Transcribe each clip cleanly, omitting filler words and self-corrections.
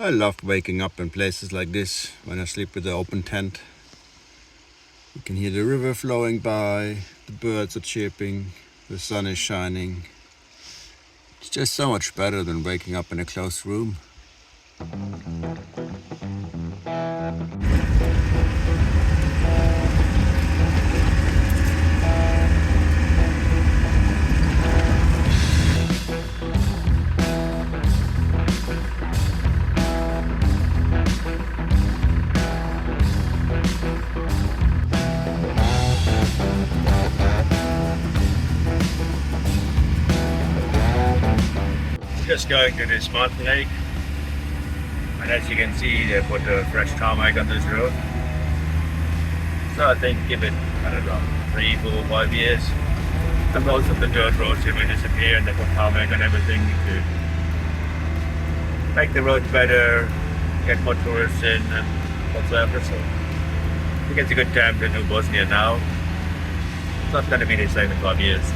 I love waking up in places like this when I sleep with the open tent. You can hear the river flowing by, the birds are chirping, the sun is shining. It's just so much better than waking up in a closed room. Just going to this mountain lake, and as you can see, they put a fresh tarmac on this road. So I think give it, I don't know, 3, 4, 5 years, and most of the dirt roads will disappear, and they put tarmac on everything to make the roads better, get more tourists in, and whatsoever. So I think it's a good time to do Bosnia now. It's not going to be the same in 5 years.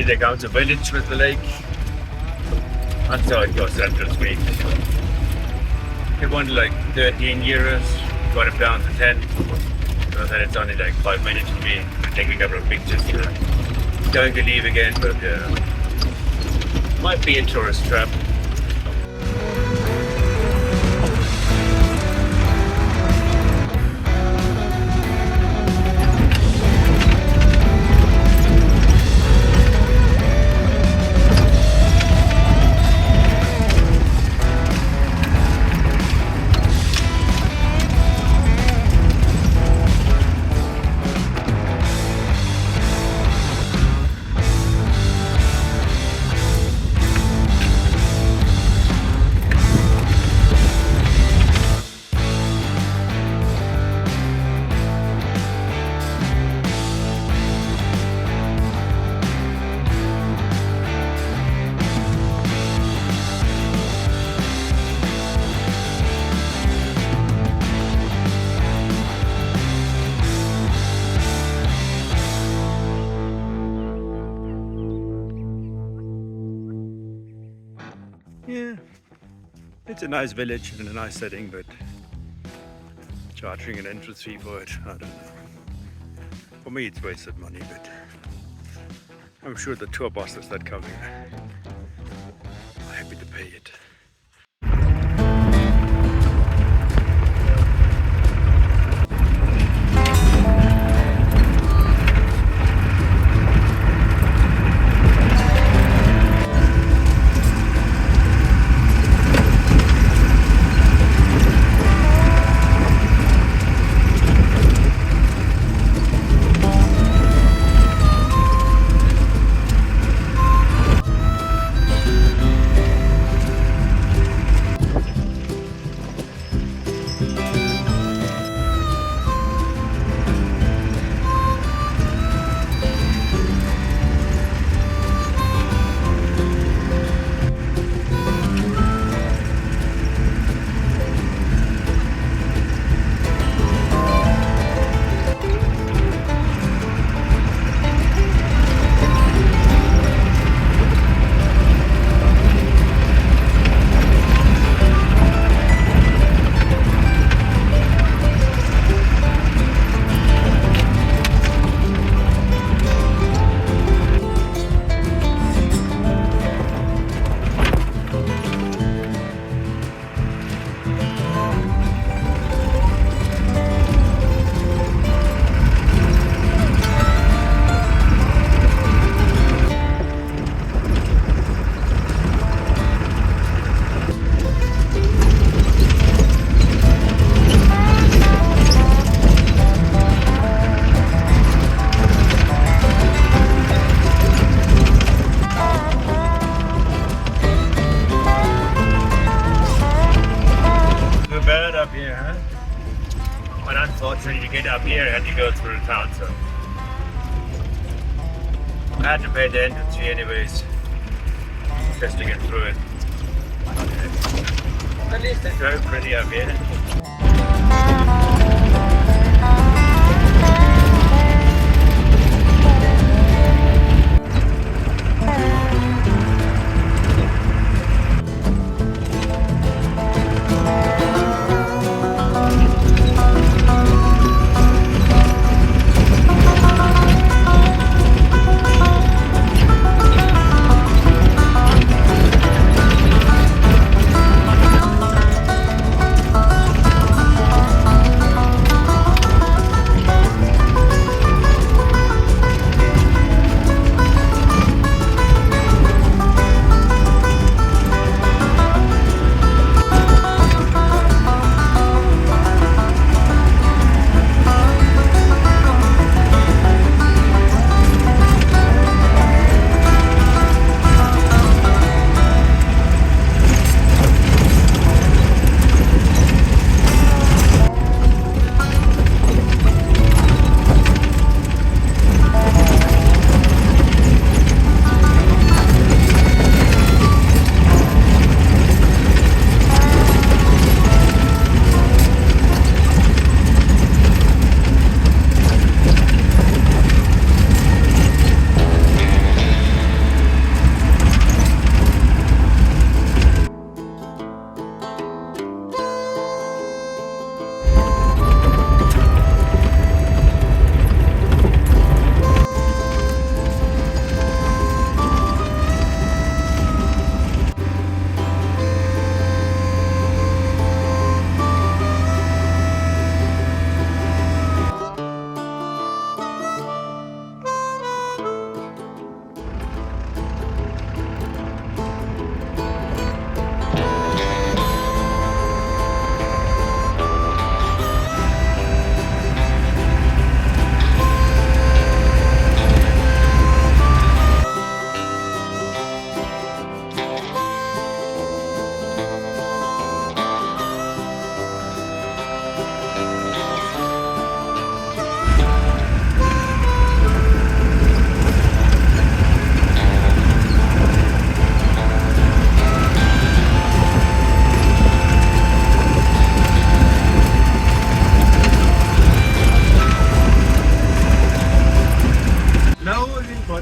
There comes a village with the lake, and so it goes central speed. It wanted like 13 euros, got it down to 10, so then it's only like 5 minutes for me. I take a couple of pictures. Going to leave again, but might be a tourist trap. Yeah, it's a nice village and a nice setting, but charging an entrance fee for it, I don't know. For me it's wasted money, but I'm sure the tour buses that come here are happy to pay it. here had to go through the town, so I had to pay the entrance fee anyways, just to get through it. At least it's very pretty up here.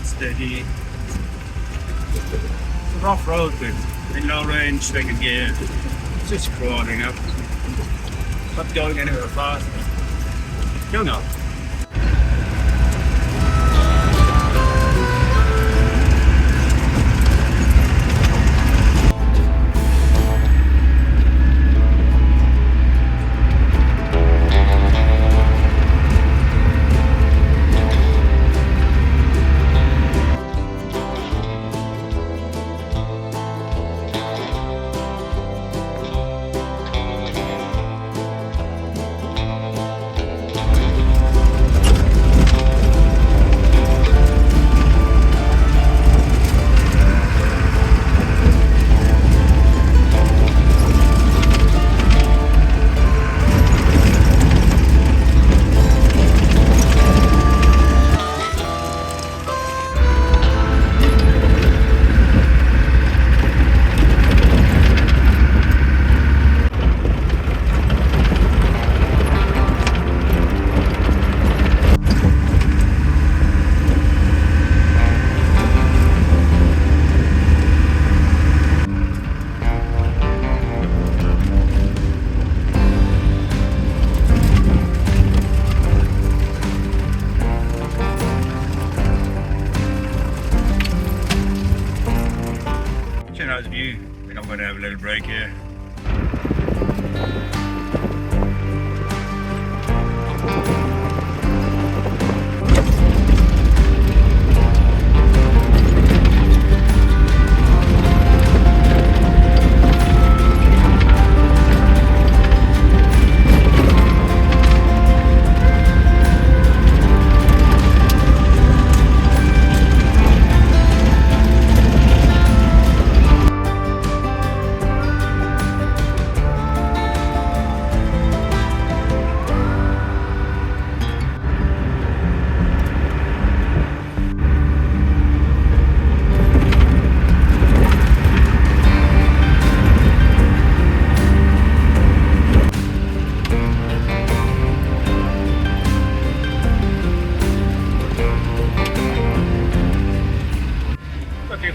Steady. It's a rough road with in low range second gear. Just crawling up. Not going anywhere fast. Still not. Nice view. I think I'm going to have a little break here.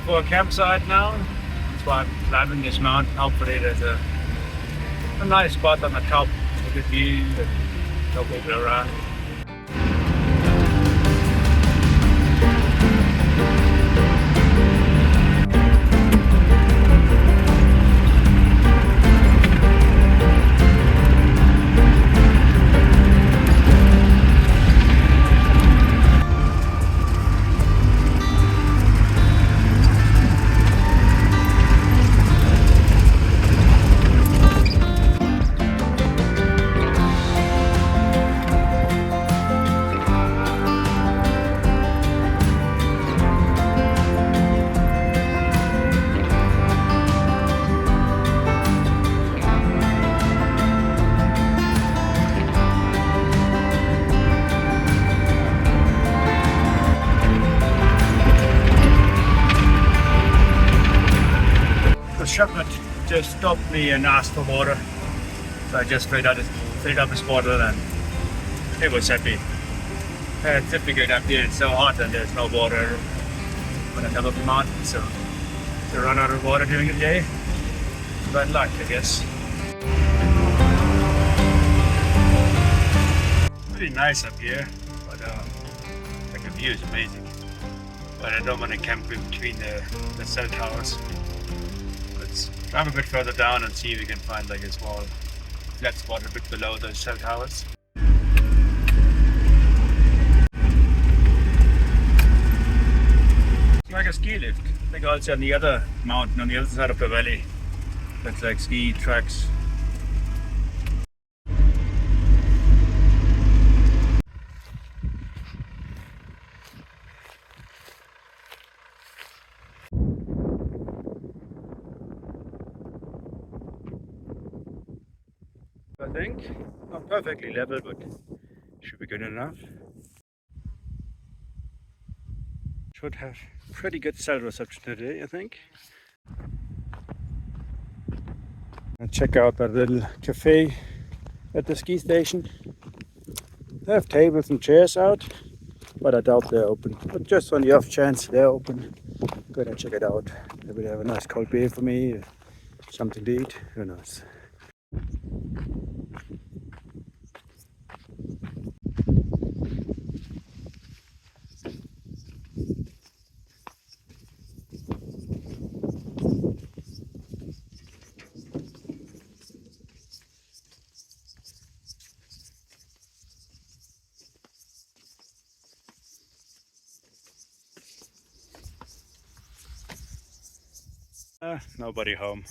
for a campsite now. That's why I'm climbing this mountain. Hopefully there's a nice spot on the top with a view and no people around. Shepherd just stopped me and asked for water, so I just filled up his bottle and he was happy. It's difficult up here, it's so hot and there's no water on the top of the mountain, so to run out of water during the day. Bad luck, I guess. Pretty nice up here, but like the view is amazing. But I don't want to camp in between the cell towers. Let's drive a bit further down and see if we can find like a small flat spot a bit below those cell towers. It's like a ski lift. I think also on the other mountain, on the other side of the valley. That's like ski tracks. I think not perfectly level, but should be good enough. Should have pretty good cell reception today, I think. And check out that little cafe at the ski station. They have tables and chairs out, but I doubt they're open. But just on the off chance they're open, go and check it out. Maybe they have a nice cold beer for me, something to eat, who knows. Nobody home.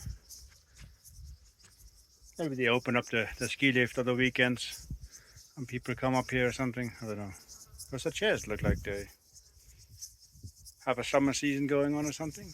Maybe they open up the ski lift on the weekends and people come up here or something. I don't know. Because the chairs look like they have a summer season going on or something.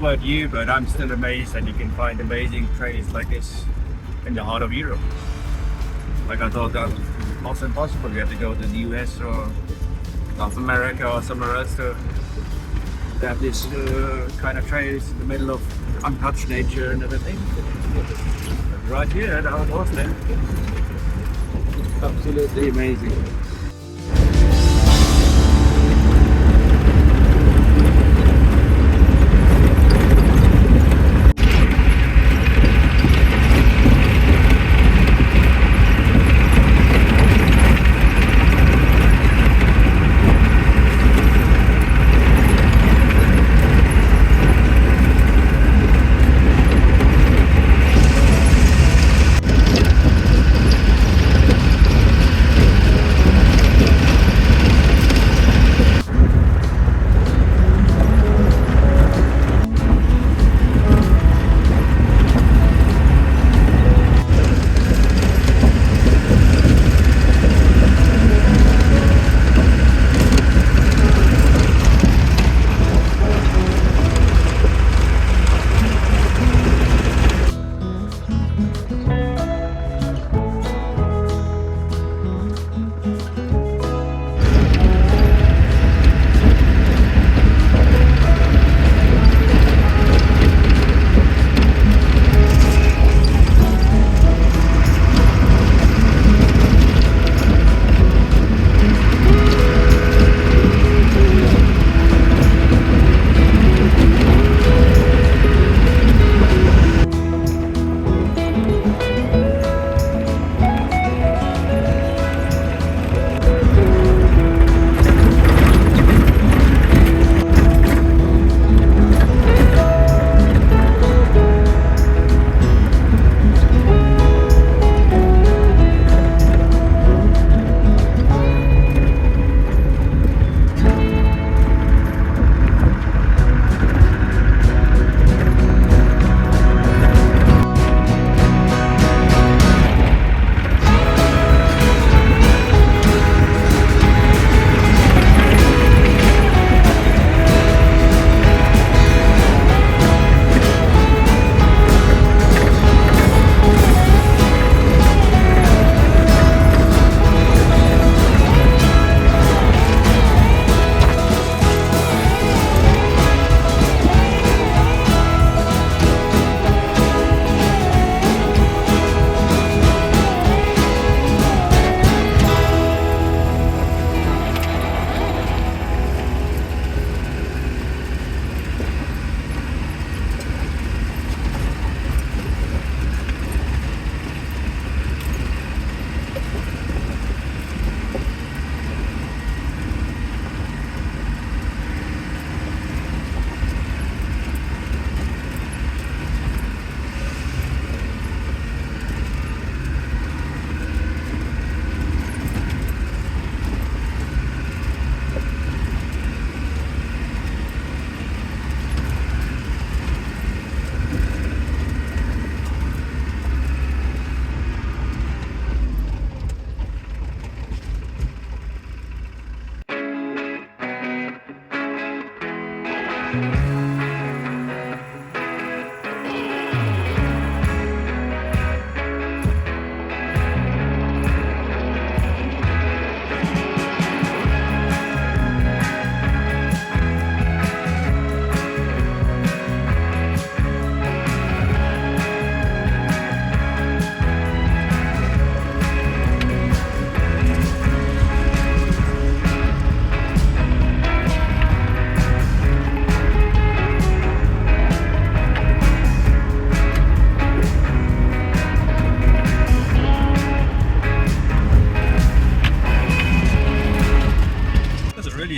about you, but I'm still amazed that you can find amazing trails like this in the heart of Europe. Like I thought that was almost impossible. You have to go to the US or South America or somewhere else to have this kind of trails in the middle of untouched nature and everything. But right here at our doorstep, absolutely amazing.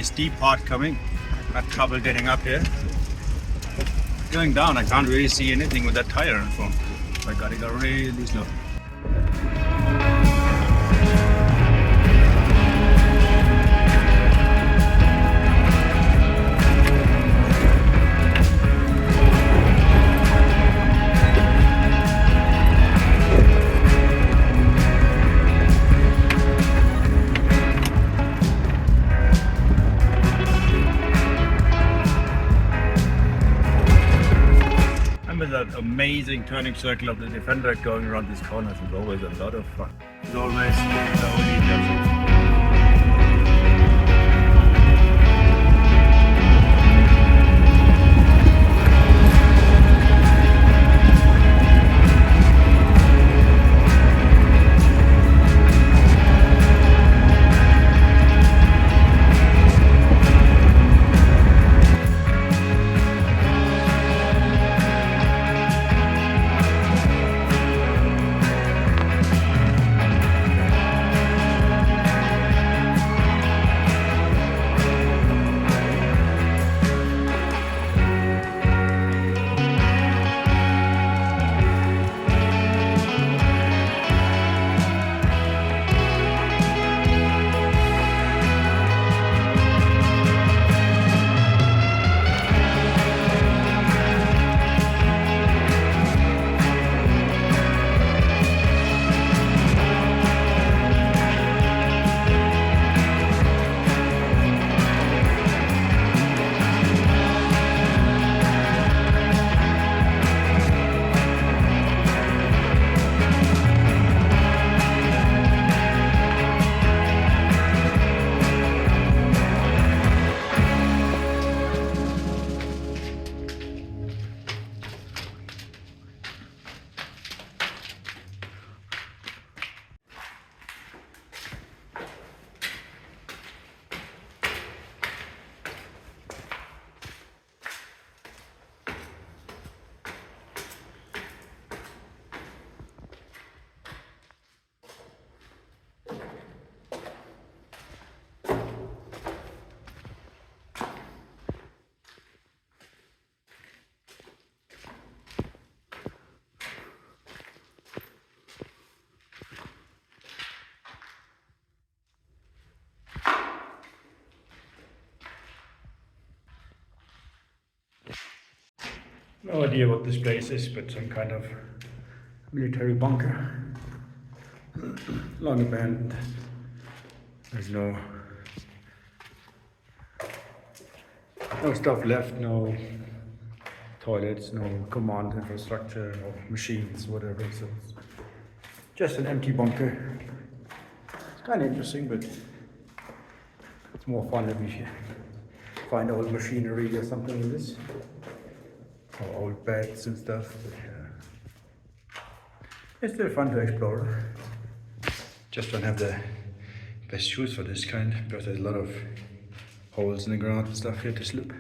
Steep part coming. Got trouble getting up here. Going down, I can't really see anything with that tire in front. So I gotta go really slow. that amazing turning circle of the Defender going around these corners is always a lot of fun. It's always slowly just no idea what this place is, but some kind of military bunker. Long abandoned. There's no stuff left, no toilets, no command infrastructure, no machines, whatever. So it's just an empty bunker. It's kind of interesting, but it's more fun if you find old machinery or something like this. Or old beds and stuff. But, it's still fun to explore. Just don't have the best shoes for this kind because there's a lot of holes in the ground and stuff here to slip.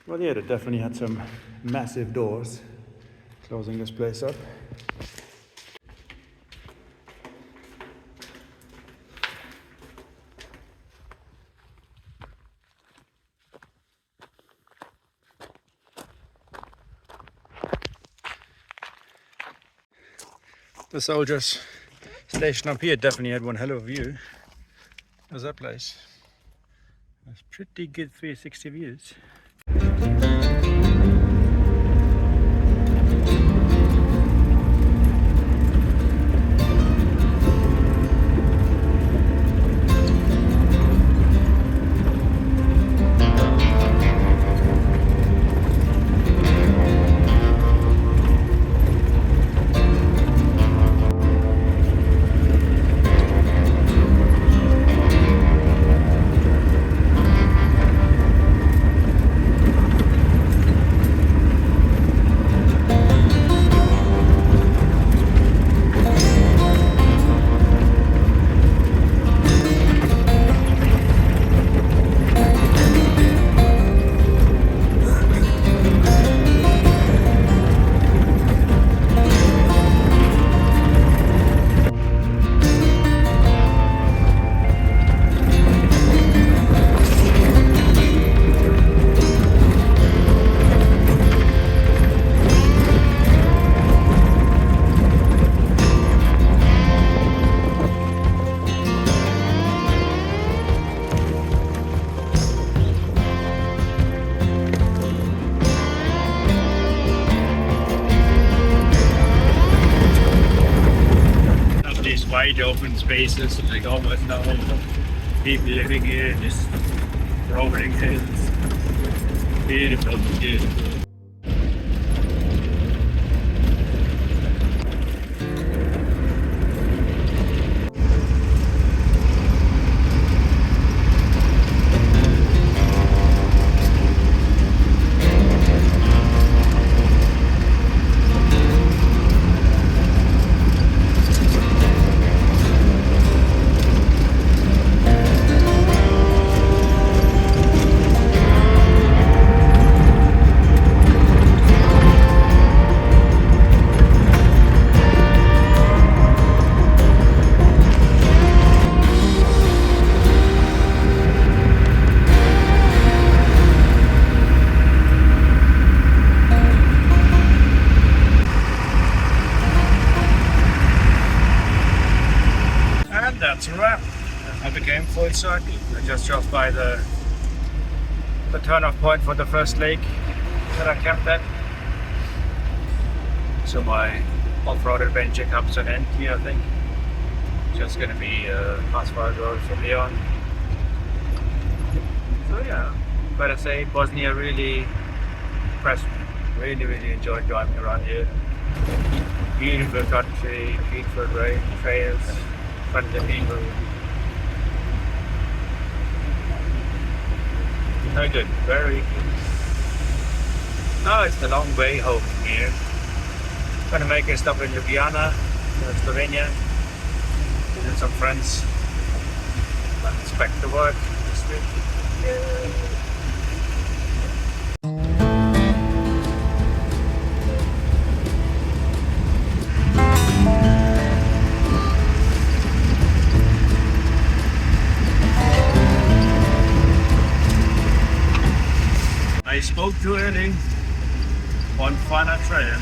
Well, yeah, they definitely had some massive doors closing this place up. The soldiers stationed up here definitely had one hell of a view. How's that place? That's pretty good 360 views. wide open spaces, like almost no people living here, just rolling hills. Beautiful, beautiful. That's a wrap. I became full circle. I just drove by the turn-off point for the first lake that I camped at. So my off-road adventure comes to an end here, I think. Just gonna be asphalt road from here on. So yeah, better say Bosnia really impressed me. Really enjoyed driving around here. Beautiful country, beautiful trails. Friendly people. Very good, very good. Now it's the long way home from here. Gonna make a stop in Ljubljana, Slovenia. Visit some friends. Let's back to work this week. Yeah. I spoke too early. One final trail.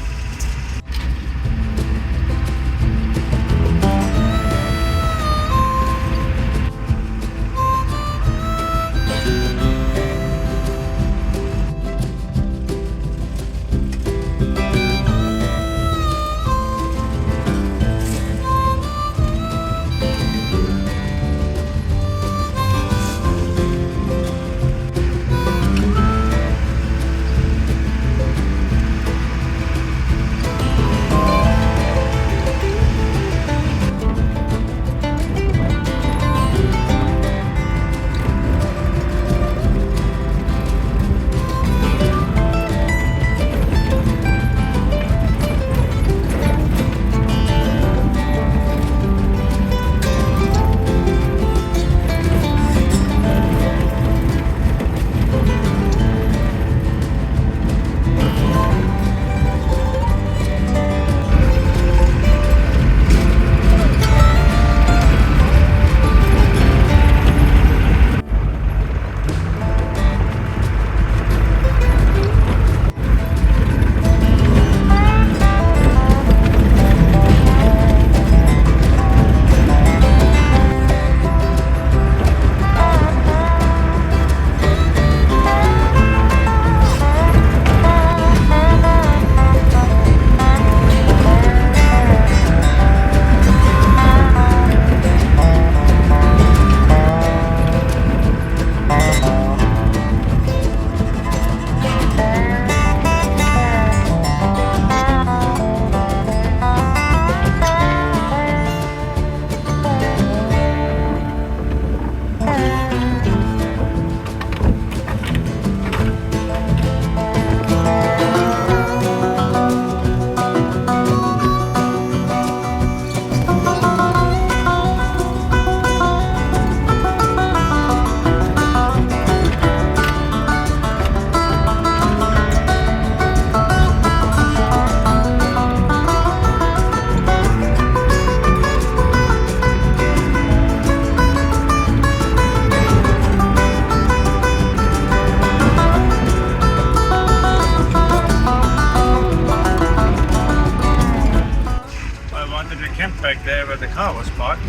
back there where the car was parked.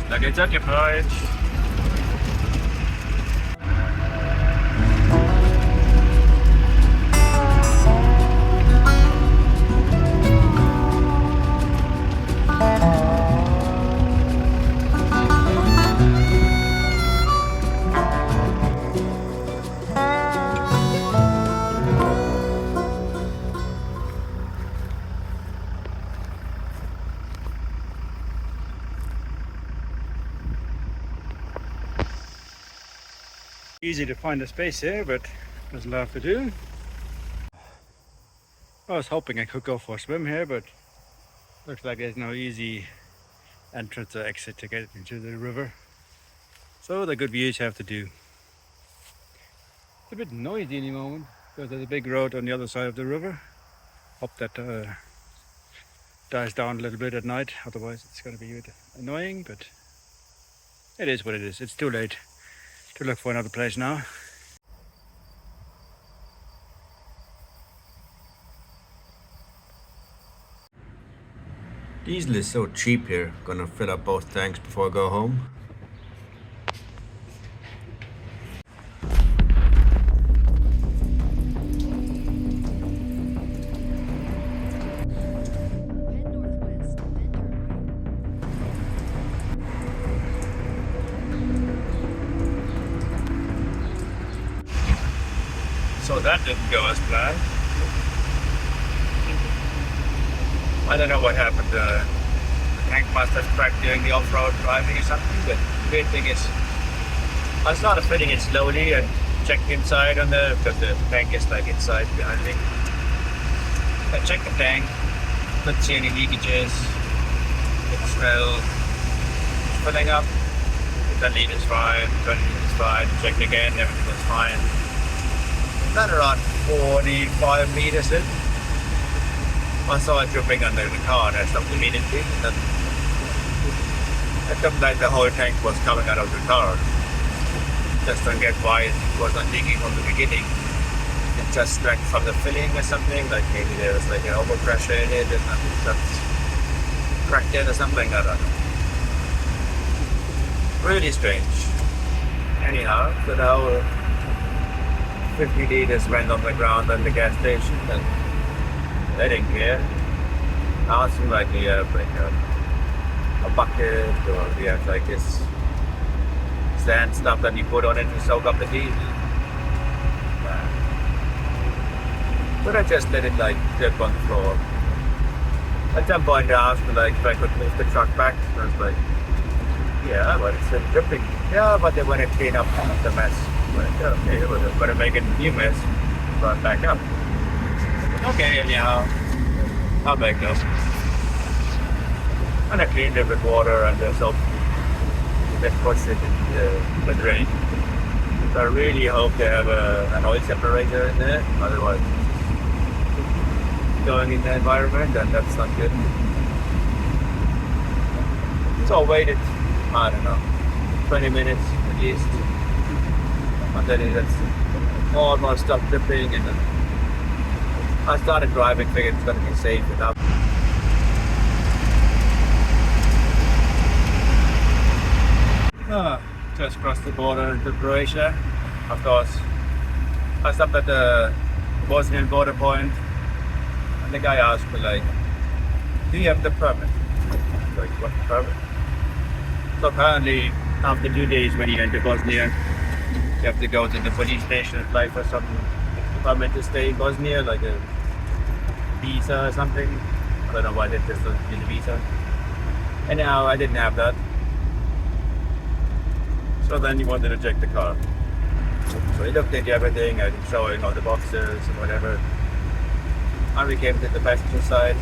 Like it's occupied. Easy to find a space here, but there's a lot to do. I was hoping I could go for a swim here, but looks like there's no easy entrance or exit to get into the river. So the good views have to do. It's a bit noisy in the moment because there's a big road on the other side of the river. Hope that dies down a little bit at night, otherwise it's going to be a bit annoying, but it is what it is. It's too late to look for another place now. Diesel is so cheap here. Gonna fill up both tanks before I go home. So that didn't go as planned. I don't know what happened. The tank must have cracked during the off-road driving or something, but the great thing is I started filling it slowly and checked inside on because the tank is like inside behind me. I checked the tank, couldn't see any leakages, it smelled filling up, 10 liters fine, 20 liters fine, checked again, everything was fine. Then around 45 meters in, I saw it dripping under the car and I stopped immediately. And it looked like the whole tank was coming out of the car. Just don't get why it wasn't leaking from the beginning. It just cracked from the filling or something, like maybe there was like an overpressure in it and that's cracked in or something, I don't know. Really strange. Anyhow, so now 50 liters went on the ground at the gas station and they didn't care. Now it seems like we have like a bucket or we have like this sand stuff that you put on it to soak up the diesel. But I just let it like drip on the floor. At some point I asked like if I could move the truck back. I was like, yeah, but it's still dripping. Yeah, but they want to clean up the mess. But okay, we're going to make a new mess, run back up. Okay, anyhow, I'll make those. And I cleaned it with water and soap. Then pushed it in the drain. So I really hope they have an oil separator in there, otherwise going in the environment and that's not good. So I waited, I don't know, 20 minutes at least. And then it's almost stopped dripping and then I started driving, figured it's going to be safe enough. Just crossed the border into Croatia. Of course, I stopped at the Bosnian border point and the guy asked me like, do you have the permit? I was like, what permit? So apparently after 2 days when you enter Bosnia, you have to go to the police station and apply for some permit to stay in Bosnia, like a visa or something. I don't know why they just don't need a visa. Anyhow, I didn't have that. So then he wanted to check the car. So he looked at everything and showing all the boxes and whatever. And we came to the passenger side.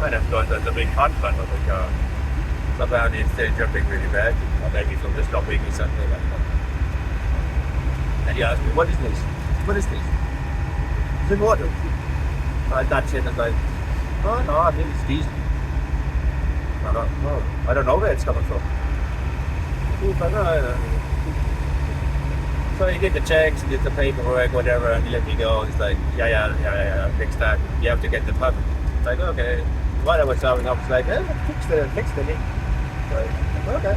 And of course there's a big hot front of the car. So apparently it's still dripping really bad. Or maybe from the stopping or something like that. And he asked me, what is this? What is this? Is it water? I touched it and I was like, oh no, I think it's diesel. I don't know where it's coming from. So he did the checks, he did the paperwork, whatever, and he let me go. It's like, yeah, fix that. You have to get the permit. It's like, okay. While I was driving up, it's like, fix the leak. Like, okay.